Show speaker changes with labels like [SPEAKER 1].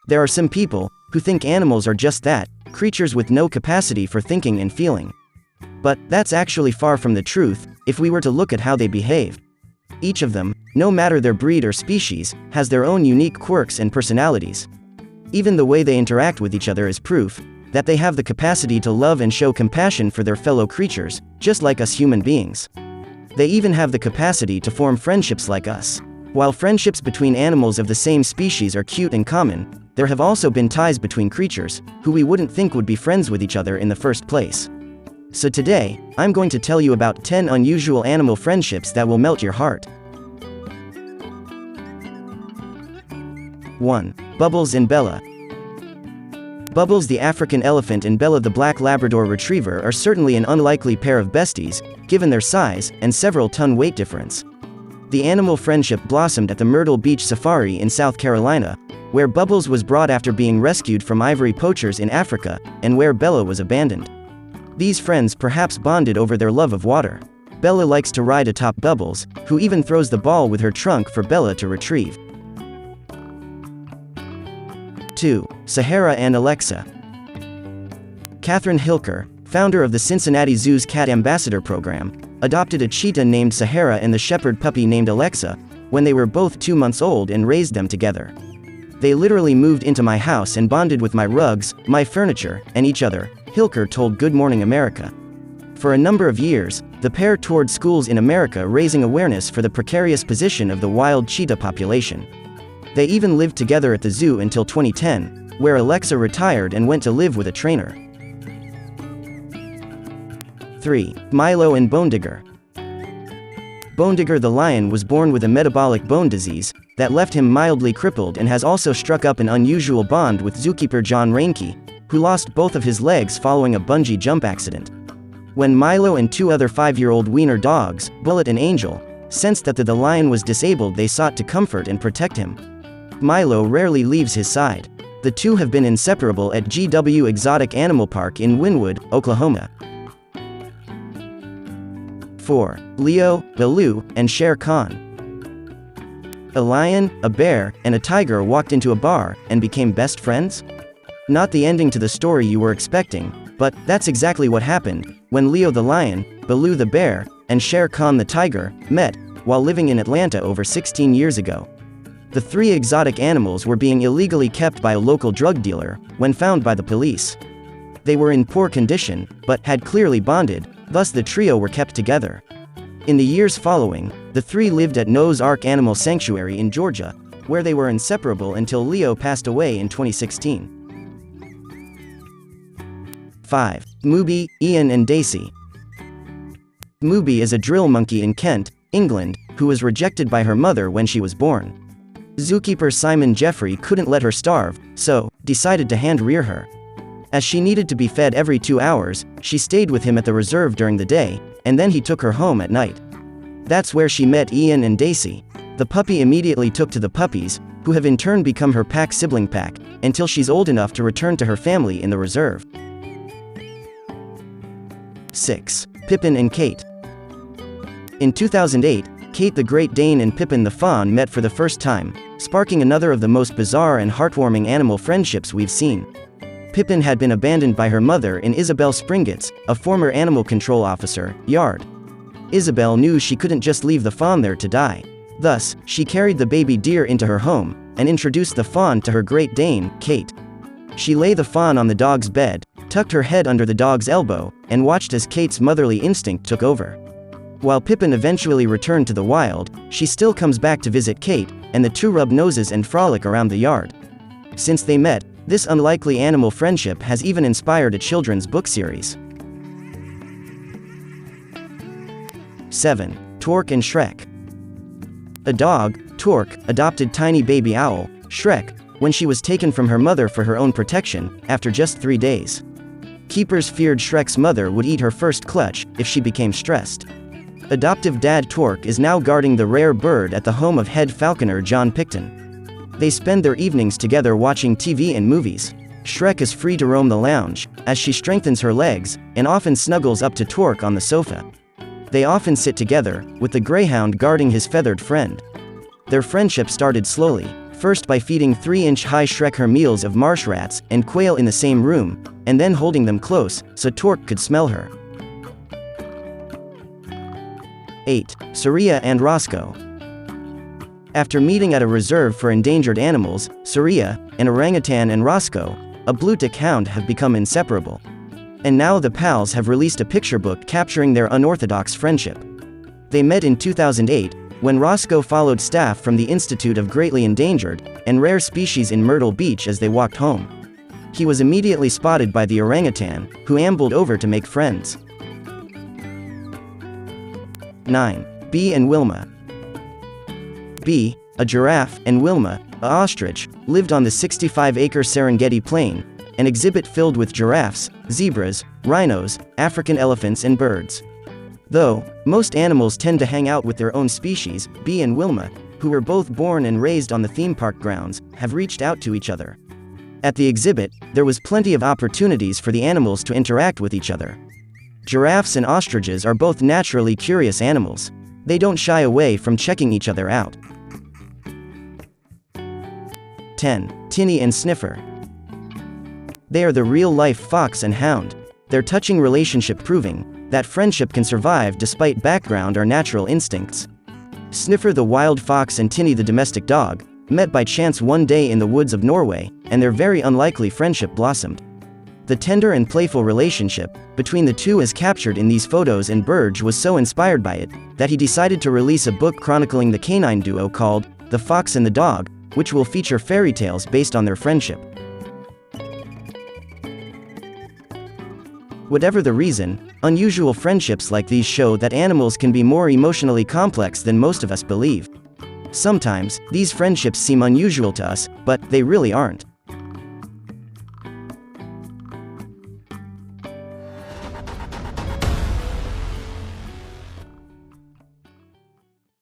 [SPEAKER 1] There are some people who think animals are just that, creatures with no capacity for thinking and feeling. But that's actually far from the truth, if we were to look at how they behave. Each of them, no matter their breed or species, has their own unique quirks and personalities. Even the way they interact with each other is proof that they have the capacity to love and show compassion for their fellow creatures, just like us human beings. They even have the capacity to form friendships like us. While friendships between animals of the same species are cute and common, there have also been ties between creatures who we wouldn't think would be friends with each other in the first place. So today, I'm going to tell you about 10 unusual animal friendships that will melt your heart. 1. Bubbles and Bella. Bubbles the African elephant and Bella the black Labrador retriever are certainly an unlikely pair of besties, given their size and several-ton weight difference. The animal friendship blossomed at the Myrtle Beach Safari in South Carolina, where Bubbles was brought after being rescued from ivory poachers in Africa, and where Bella was abandoned. These friends perhaps bonded over their love of water. Bella likes to ride atop Bubbles, who even throws the ball with her trunk for Bella to retrieve. 2. Sahara and Alexa. Catherine Hilker, founder of the Cincinnati Zoo's Cat Ambassador program, adopted a cheetah named Sahara and the shepherd puppy named Alexa when they were both 2 months old and raised them together. They literally moved into my house and bonded with my rugs, my furniture, and each other, Hilker told Good Morning America. For a number of years, the pair toured schools in America raising awareness for the precarious position of the wild cheetah population. They even lived together at the zoo until 2010, where Alexa retired and went to live with a trainer. 3. Milo and Bonedigger. Bonedigger the lion was born with a metabolic bone disease that left him mildly crippled and has also struck up an unusual bond with zookeeper John Reinke, who lost both of his legs following a bungee jump accident. When Milo and 2 other 5-year-old wiener dogs, Bullet and Angel, sensed that the lion was disabled, they sought to comfort and protect him. Milo rarely leaves his side. The two have been inseparable at GW Exotic Animal Park in Wynwood, Oklahoma. 4. Leo, Baloo, and Shere. A lion, a bear, and a tiger walked into a bar and became best friends? Not the ending to the story you were expecting, but that's exactly what happened when Leo the lion, Baloo the bear, and Shere the tiger met while living in Atlanta over 16 years ago. The 3 exotic animals were being illegally kept by a local drug dealer when found by the police. They were in poor condition, but had clearly bonded, thus the trio were kept together. In the years following, the 3 lived at Noah's Ark Animal Sanctuary in Georgia, where they were inseparable until Leo passed away in 2016. 5. Mubi, Ian and Daisey. Mubi is a drill monkey in Kent, England, who was rejected by her mother when she was born. Zookeeper Simon Jeffrey couldn't let her starve, so decided to hand-rear her. As she needed to be fed every 2 hours, she stayed with him at the reserve during the day, and then he took her home at night. That's where she met Ian and Daisey. The puppy immediately took to the puppies, who have in turn become her sibling pack, until she's old enough to return to her family in the reserve. 6. Pippin and Kate. In 2008, Kate the Great Dane and Pippin the Fawn met for the first time, sparking another of the most bizarre and heartwarming animal friendships we've seen. Pippin had been abandoned by her mother in Isabel Springotts, a former animal control officer, yard. Isabel knew she couldn't just leave the fawn there to die. Thus, she carried the baby deer into her home, and introduced the fawn to her Great Dane, Kate. She lay the fawn on the dog's bed, tucked her head under the dog's elbow, and watched as Kate's motherly instinct took over. While Pippin eventually returned to the wild, she still comes back to visit Kate, and the two rub noses and frolic around the yard. Since they met, this unlikely animal friendship has even inspired a children's book series. 7. Torque and Shrek. A dog, Torque, adopted tiny baby owl, Shrek, when she was taken from her mother for her own protection, after just 3 days. Keepers feared Shrek's mother would eat her first clutch if she became stressed. Adoptive dad Torque is now guarding the rare bird at the home of head falconer John Picton. They spend their evenings together watching TV and movies. Shrek is free to roam the lounge, as she strengthens her legs, and often snuggles up to Torque on the sofa. They often sit together, with the greyhound guarding his feathered friend. Their friendship started slowly, first by feeding 3-inch-high Shrek her meals of marsh rats and quail in the same room, and then holding them close, so Torque could smell her. 8. Suryia and Roscoe. After meeting at a reserve for endangered animals, Suryia, an orangutan, and Roscoe, a blue-tick hound, have become inseparable. And now the pals have released a picture book capturing their unorthodox friendship. They met in 2008, when Roscoe followed staff from the Institute of Greatly Endangered and Rare Species in Myrtle Beach as they walked home. He was immediately spotted by the orangutan, who ambled over to make friends. 9. Bea and Wilma. Bea, a giraffe, and Wilma, a ostrich, lived on the 65-acre Serengeti Plain, an exhibit filled with giraffes, zebras, rhinos, African elephants, and birds. Though most animals tend to hang out with their own species, Bea and Wilma, who were both born and raised on the theme park grounds, have reached out to each other. At the exhibit, there was plenty of opportunities for the animals to interact with each other. Giraffes and ostriches are both naturally curious animals. They don't shy away from checking each other out. 10. Tinni and Sniffer. They are the real-life fox and hound, their touching relationship proving that friendship can survive despite background or natural instincts. Sniffer the wild fox and Tinni the domestic dog met by chance one day in the woods of Norway, and their very unlikely friendship blossomed. The tender and playful relationship between the two is captured in these photos, and Burge was so inspired by it that he decided to release a book chronicling the canine duo called The Fox and the Dog, which will feature fairy tales based on their friendship. Whatever the reason, unusual friendships like these show that animals can be more emotionally complex than most of us believe. Sometimes, these friendships seem unusual to us, but they really aren't.